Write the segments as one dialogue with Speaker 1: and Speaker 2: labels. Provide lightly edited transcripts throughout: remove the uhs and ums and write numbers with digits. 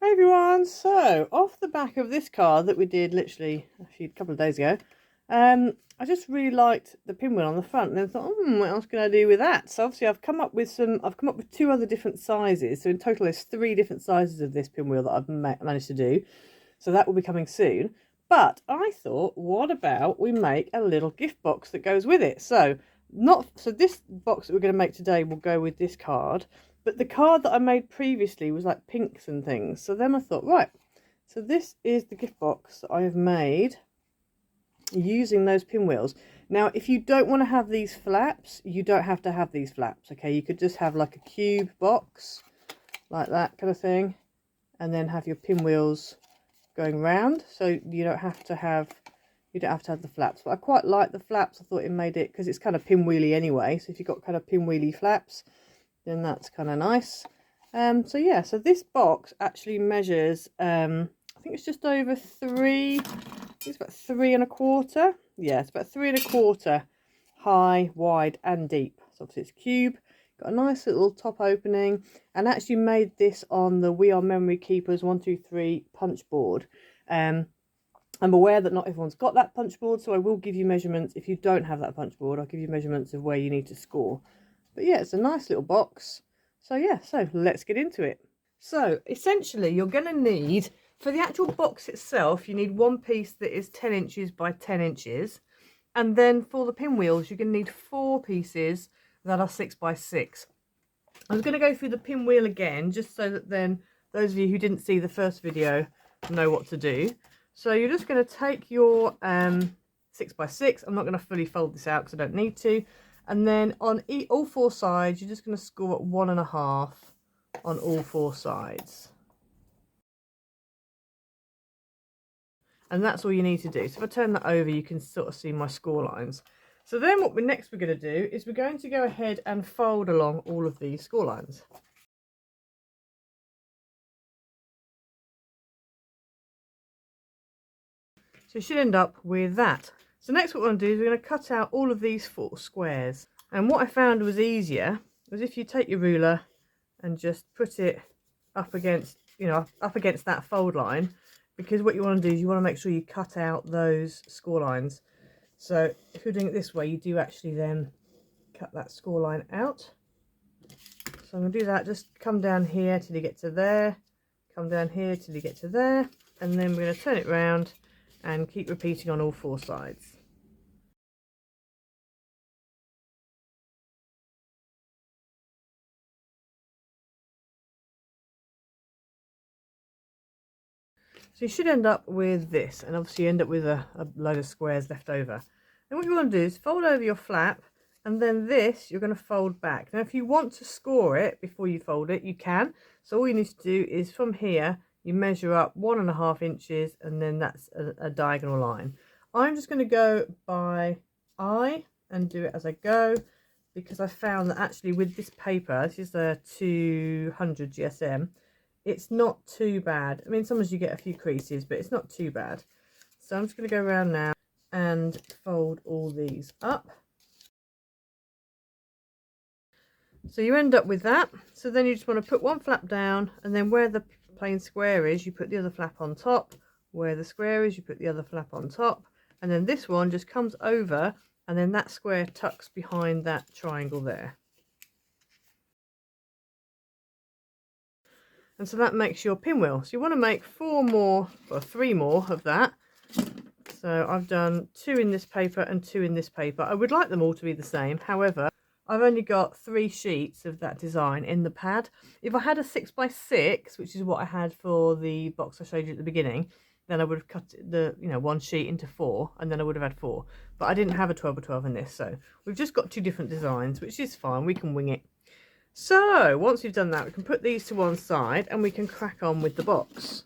Speaker 1: Hey everyone, so off the back of this card that we did literally a couple of days ago, I just really liked the pinwheel on the front, and then thought, what else can I do with that? So obviously I've come up with two other different sizes. So in total there's 3 different sizes of this pinwheel that I've managed to do. So that will be coming soon. But I thought, what about we make a little gift box that goes with it? So this box that we're going to make today will go with this card. But the card that I made previously was like pinks and things. So then I thought, right, so this is the gift box that I have made using those pinwheels. Now, if you don't want to have these flaps, you don't have to have these flaps, okay? You could just have like a cube box, like that kind of thing, and then have your pinwheels going round. So you don't have to have the flaps. But I quite like the flaps. I thought it made it, because it's kind of pinwheely anyway. So if you've got kind of pinwheely flaps, then that's kind of nice. So yeah, so this box actually measures, I think it's just over 3, I think it's about 3 1/4. Yeah, it's about 3 1/4 high, wide and deep. So obviously it's cube, got a nice little top opening, and actually made this on the We Are Memory Keepers 123 punch board. I'm aware that not everyone's got that punch board, so I will give you measurements. If you don't have that punch board, I'll give you measurements of where you need to score. But yeah, it's a nice little box. So yeah, so let's get into it. So essentially you're going to need, for the actual box itself, you need one piece that is 10 inches by 10 inches. And then for the pinwheels, you're going to need 4 pieces that are 6 by 6. I was going to go through the pinwheel again, just so that then those of you who didn't see the first video know what to do. So you're just going to take your 6 by 6. I'm not going to fully fold this out because I don't need to. And then on all 4 sides, you're just going to score at 1.5 on all 4 sides. And that's all you need to do. So if I turn that over, you can sort of see my score lines. So then what we're going to do is we're going to go ahead and fold along all of these score lines. So you should end up with that. So next what we're going to do is we're going to cut out all of these 4 squares. And what I found was easier was if you take your ruler and just put it up against, up against that fold line, because what you want to do is you want to make sure you cut out those score lines. So if you're doing it this way, you do actually then cut that score line out. So I'm going to do that. Just come down here till you get to there, come down here till you get to there, and then we're going to turn it round and keep repeating on all 4 sides. So you should end up with this, and obviously you end up with a load of squares left over. And what you want to do is fold over your flap, and then this you're going to fold back. Now if you want to score it before you fold it, you can. So all you need to do is from here, you measure up 1.5 inches, and then that's a diagonal line. I'm just going to go by eye and do it as I go, because I found that actually with this paper, this is a 200 GSM, it's not too bad. I mean, sometimes you get a few creases, but it's not too bad. So I'm just going to go around now and fold all these up. So you end up with that. So then you just want to put one flap down, and then where the plain square is, you put the other flap on top. Where the square is, you put the other flap on top. And then this one just comes over, and then that square tucks behind that triangle there. And so that makes your pinwheel. So you want to make 3 more of that. So I've done 2 in this paper and 2 in this paper. I would like them all to be the same. However, I've only got 3 sheets of that design in the pad. If I had a 6 by 6, which is what I had for the box I showed you at the beginning, then I would have cut the 1 sheet into 4, and then I would have had 4. But I didn't have a 12 by 12 in this, so we've just got 2 different designs, which is fine. We can wing it. So once we've done that, we can put these to one side and we can crack on with the box.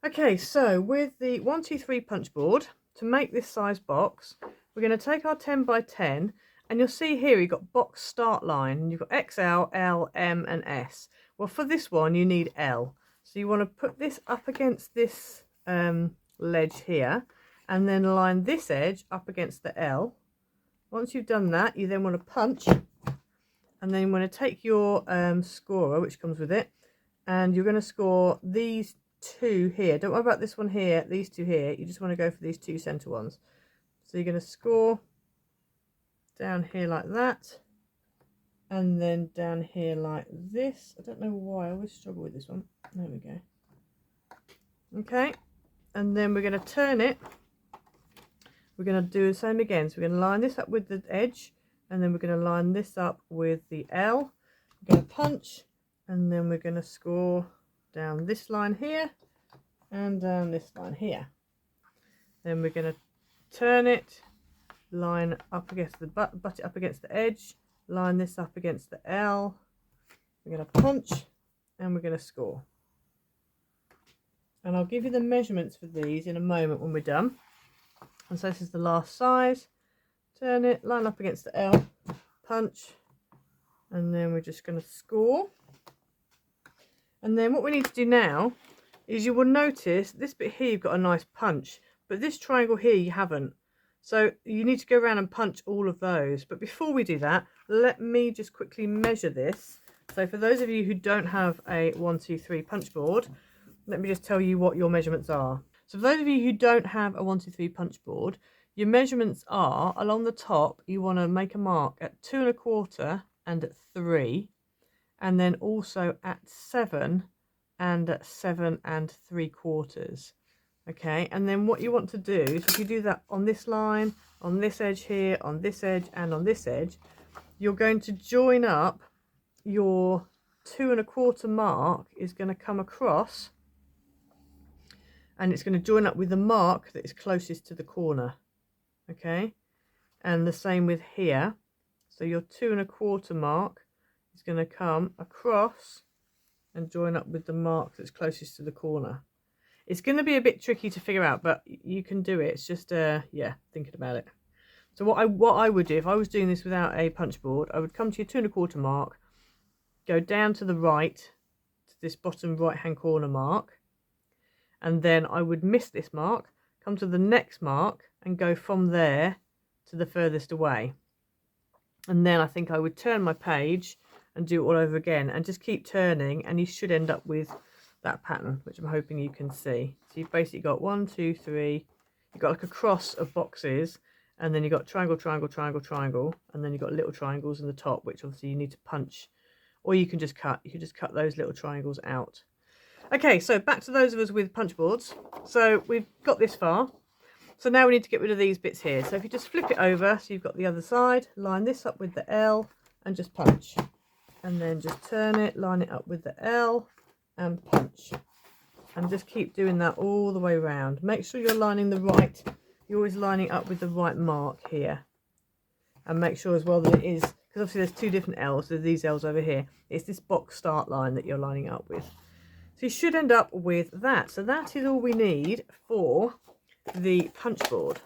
Speaker 1: Okay, so with the 123 punch board, to make this size box, we're going to take our 10 by 10, and you'll see here you've got box start line, and you've got XL, L, M and S. Well, for this one you need L. So you want to put this up against this ledge here, and then line this edge up against the L. Once you've done that, you then want to punch, and then you want to take your scorer, which comes with it, and you're going to score these two here. Don't worry about this one here, these two here. You just want to go for these two center ones. So you're going to score down here like that, and then down here like this. I don't know why, I always struggle with this one. There we go. Okay, and then we're going to turn it. We're going to do the same again. So we're going to line this up with the edge, and then we're going to line this up with the L. We're going to punch, and then we're going to score down this line here and down this line here. Then we're going to turn it, line up against the butt it up against the edge, line this up against the L. We're going to punch, and we're going to score. And I'll give you the measurements for these in a moment when we're done. And so this is the last size. Turn it, line up against the L, punch, and then we're just going to score. And then what we need to do now is, you will notice this bit here you've got a nice punch, but this triangle here you haven't. So you need to go around and punch all of those. But before we do that, let me just quickly measure this. So for those of you who don't have a 1, 2, 3 punch board, let me just tell you what your measurements are. So for those of you who don't have a 1, 2, 3 punch board, your measurements are, along the top, you want to make a mark at 2 1/4 and at 3, and then also at 7 and at 7 3/4. Okay, and then what you want to do is, if you do that on this line, on this edge here, on this edge, and on this edge, you're going to join up your 2 1/4 mark is going to come across, and it's going to join up with the mark that is closest to the corner. Okay, and the same with here. So your 2 1/4 mark is going to come across and join up with the mark that's closest to the corner. It's going to be a bit tricky to figure out, but you can do it. It's just yeah, thinking about it. So what I would do if I was doing this without a punch board, I would come to your 2 1/4 mark, go down to the right to this bottom right hand corner mark, and then I would miss this mark, come to the next mark, and go from there to the furthest away. And then I think I would turn my page and do it all over again, and just keep turning, and you should end up with that pattern, which I'm hoping you can see. So you've basically got 1, 2, 3, you've got like a cross of boxes, and then you've got triangle, triangle, triangle, triangle, and then you've got little triangles in the top, which obviously you need to punch, or you can just cut. You can just cut those little triangles out. Okay, so back to those of us with punch boards. So we've got this far. So now we need to get rid of these bits here. So if you just flip it over, so you've got the other side, line this up with the L and just punch. And then just turn it, line it up with the L and punch. And just keep doing that all the way around. Make sure you're lining the right, you're always lining up with the right mark here. And make sure as well that it is, because obviously there's two different L's, there's these L's over here. It's this box start line that you're lining up with. So you should end up with that. So that is all we need for the punch board.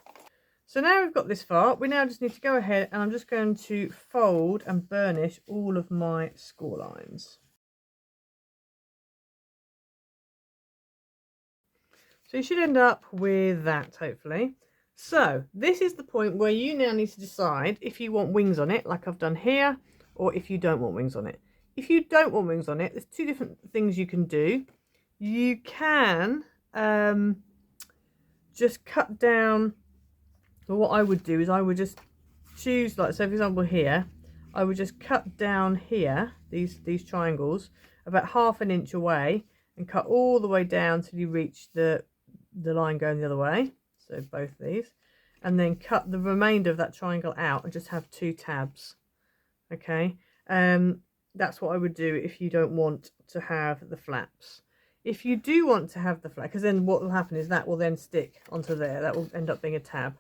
Speaker 1: So now we've got this far, we now just need to go ahead, and I'm just going to fold and burnish all of my score lines. So you should end up with that, hopefully. So this is the point where you now need to decide if you want wings on it, like I've done here, or if you don't want wings on it. If you don't want wings on it, there's two different things you can do. You can just cut down. But what I would do is I would just choose, like, so for example here, I would just cut down here, these triangles, about 1/2 inch away, and cut all the way down till you reach the line going the other way. So both these, and then cut the remainder of that triangle out and just have 2 tabs. Okay, that's what I would do if you don't want to have the flaps. If you do want to have the flap, because then what will happen is that will then stick onto there, that will end up being a tab.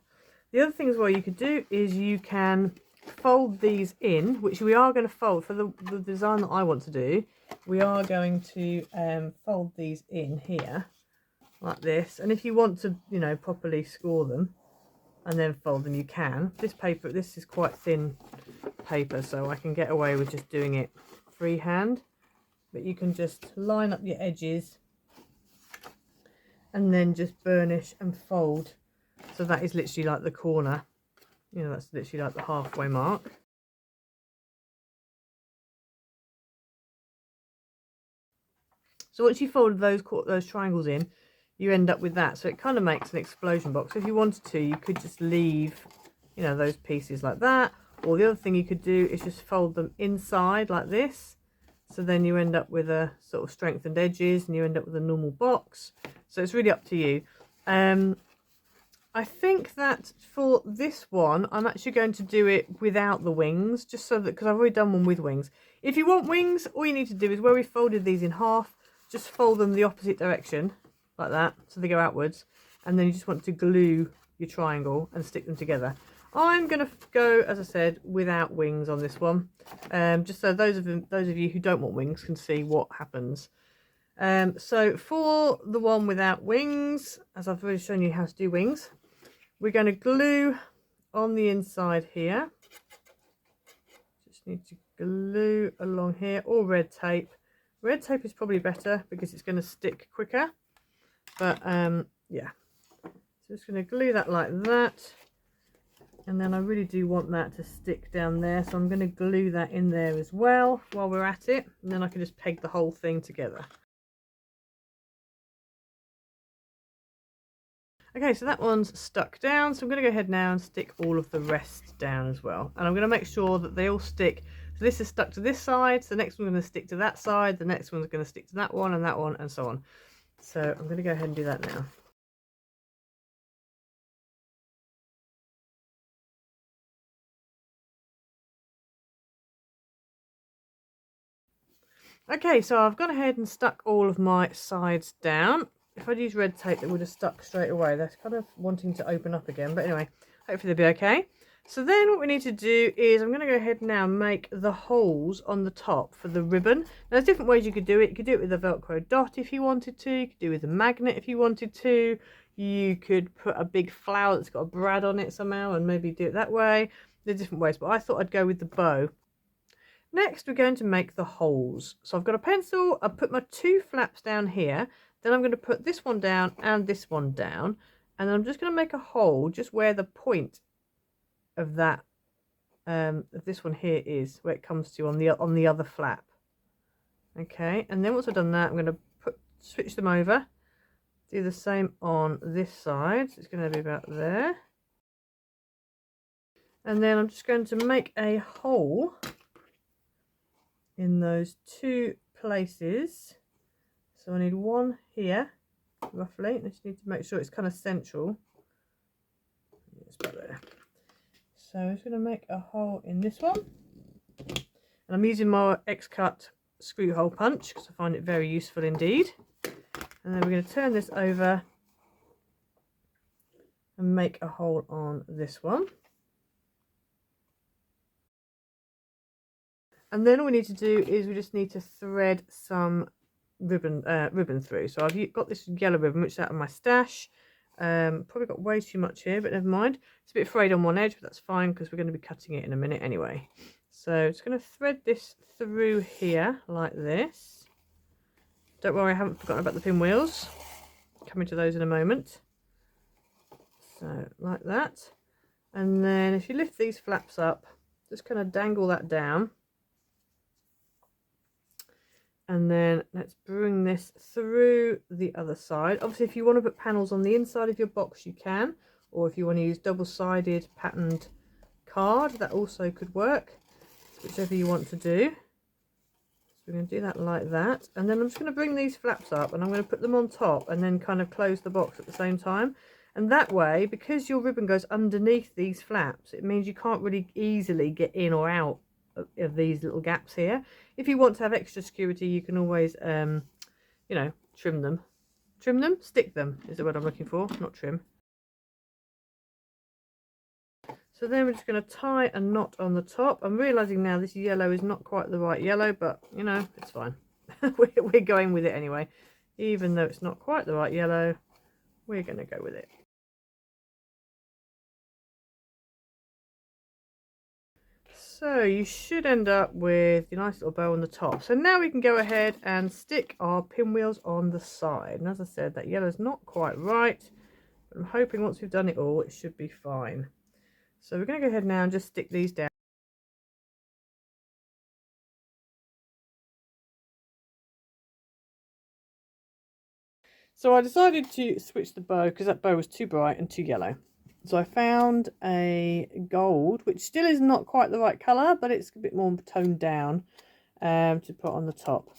Speaker 1: The other thing as well you could do is you can fold these in, which we are going to fold for the design that I want to do. We are going to fold these in here like this, and if you want to, you know, properly score them and then fold them, you can. This paper, this is quite thin paper, so I can get away with just doing it freehand, but you can just line up your edges and then just burnish and fold. So that is literally like the corner, you know, that's literally like the halfway mark. So once you fold those triangles in, you end up with that. So it kind of makes an explosion box. So if you wanted to, you could just leave, you know, those pieces like that. Or the other thing you could do is just fold them inside like this. So then you end up with a sort of strengthened edges and you end up with a normal box. So it's really up to you. I think that for this one, I'm actually going to do it without the wings, just so that, because I've already done one with wings. If you want wings, all you need to do is where we folded these in half, just fold them the opposite direction, like that, so they go outwards. And then you just want to glue your triangle and stick them together. I'm going to go, as I said, without wings on this one, just so those of you who don't want wings can see what happens. So for the one without wings, as I've already shown you how to do wings, we're going to glue on the inside here. Just need to glue along here, or red tape. Red tape is probably better because it's going to stick quicker. But yeah, so just going to glue that like that. And then I really do want that to stick down there, so I'm going to glue that in there as well while we're at it, and then I can just peg the whole thing together. Okay, so that one's stuck down, so I'm going to go ahead now and stick all of the rest down as well. And I'm going to make sure that they all stick. So this is stuck to this side, so the next one's going to stick to that side, the next one's going to stick to that one, and so on. So I'm going to go ahead and do that now. Okay, so I've gone ahead and stuck all of my sides down. If I'd used red tape, it would have stuck straight away. That's kind of wanting to open up again. But anyway, hopefully they'll be okay. So then what we need to do is I'm going to go ahead now and make the holes on the top for the ribbon. Now, there's different ways you could do it. You could do it with a Velcro dot if you wanted to. You could do it with a magnet if you wanted to. You could put a big flower that's got a brad on it somehow and maybe do it that way. There's different ways, but I thought I'd go with the bow. Next, we're going to make the holes. So I've got a pencil, I've put my two flaps down here, then I'm going to put this one down and this one down, and then I'm just going to make a hole just where the point of that, of this one here is, where it comes to on the other flap. Okay, and then once I've done that, I'm going to switch them over, do the same on this side, so it's going to be about there. And then I'm just going to make a hole in those two places. So I need one here roughly. I just need to make sure it's kind of central. It's about there. So I'm just going to make a hole in this one, and I'm using my X-Cut screw hole punch because I find it very useful indeed. And then we're going to turn this over and make a hole on this one. And then all we need to do is we just need to thread some ribbon through. So I've got this yellow ribbon, which is out of my stash. Probably got way too much here, but never mind. It's a bit frayed on one edge, but that's fine because we're going to be cutting it in a minute anyway. So just going to thread this through here like this. Don't worry, I haven't forgotten about the pinwheels. Coming to those in a moment. So like that. And then if you lift these flaps up, just kind of dangle that down. And then let's bring this through the other side. Obviously, if you want to put panels on the inside of your box, you can. Or if you want to use double-sided patterned card, that also could work. Whichever you want to do. So we're going to do that like that. And then I'm just going to bring these flaps up and I'm going to put them on top and then kind of close the box at the same time. And that way, because your ribbon goes underneath these flaps, it means you can't really easily get in or out of these little gaps here. If you want to have extra security, you can always you know, trim them, stick them is the word I'm looking for, not trim. So then we're just going to tie a knot on the top. I'm realizing now this yellow is not quite the right yellow, but you know, it's fine. We're going with it anyway, even though it's not quite the right yellow. We're going to go with it. So you should end up with a nice little bow on the top. So now we can go ahead and stick our pinwheels on the side. And as I said, that yellow's not quite right, but I'm hoping once we've done it all, it should be fine. So we're going to go ahead now and just stick these down. So I decided to switch the bow because that bow was too bright and too yellow. So I found a gold, which still is not quite the right colour, but it's a bit more toned down to put on the top.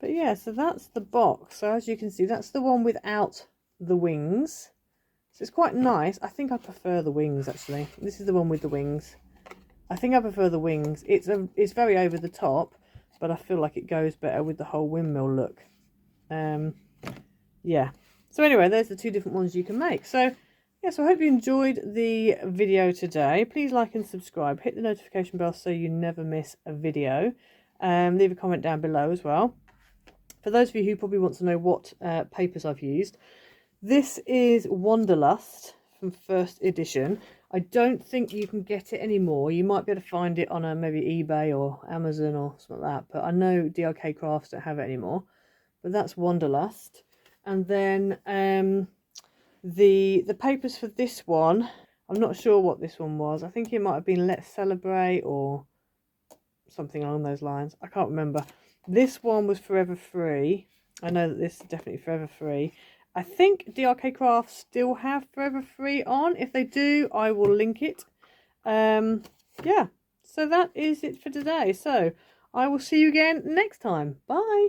Speaker 1: But yeah, so that's the box. So as you can see, that's the one without the wings. So it's quite nice. I think I prefer the wings, actually. This is the one with the wings. I think I prefer the wings. It's very over the top, but I feel like it goes better with the whole windmill look. Yeah. So anyway, there's the two different ones you can make. So yeah, so I hope you enjoyed the video today. Please like and subscribe. Hit the notification bell so you never miss a video. Leave a comment down below as well. For those of you who probably want to know what papers I've used, this is Wanderlust from first edition. I don't think you can get it anymore. You might be able to find it on maybe eBay or Amazon or something like that. But I know DRK Crafts don't have it anymore. But that's Wanderlust. And then the papers for this one, I'm not sure what this one was. I think it might have been Let's Celebrate or something along those lines. I can't remember. This one was Forever Free. I know that this is definitely Forever Free. I think DRK Crafts still have Forever Free on. If they do, I will link it. Yeah, so that is it for today. So I will see you again next time. Bye.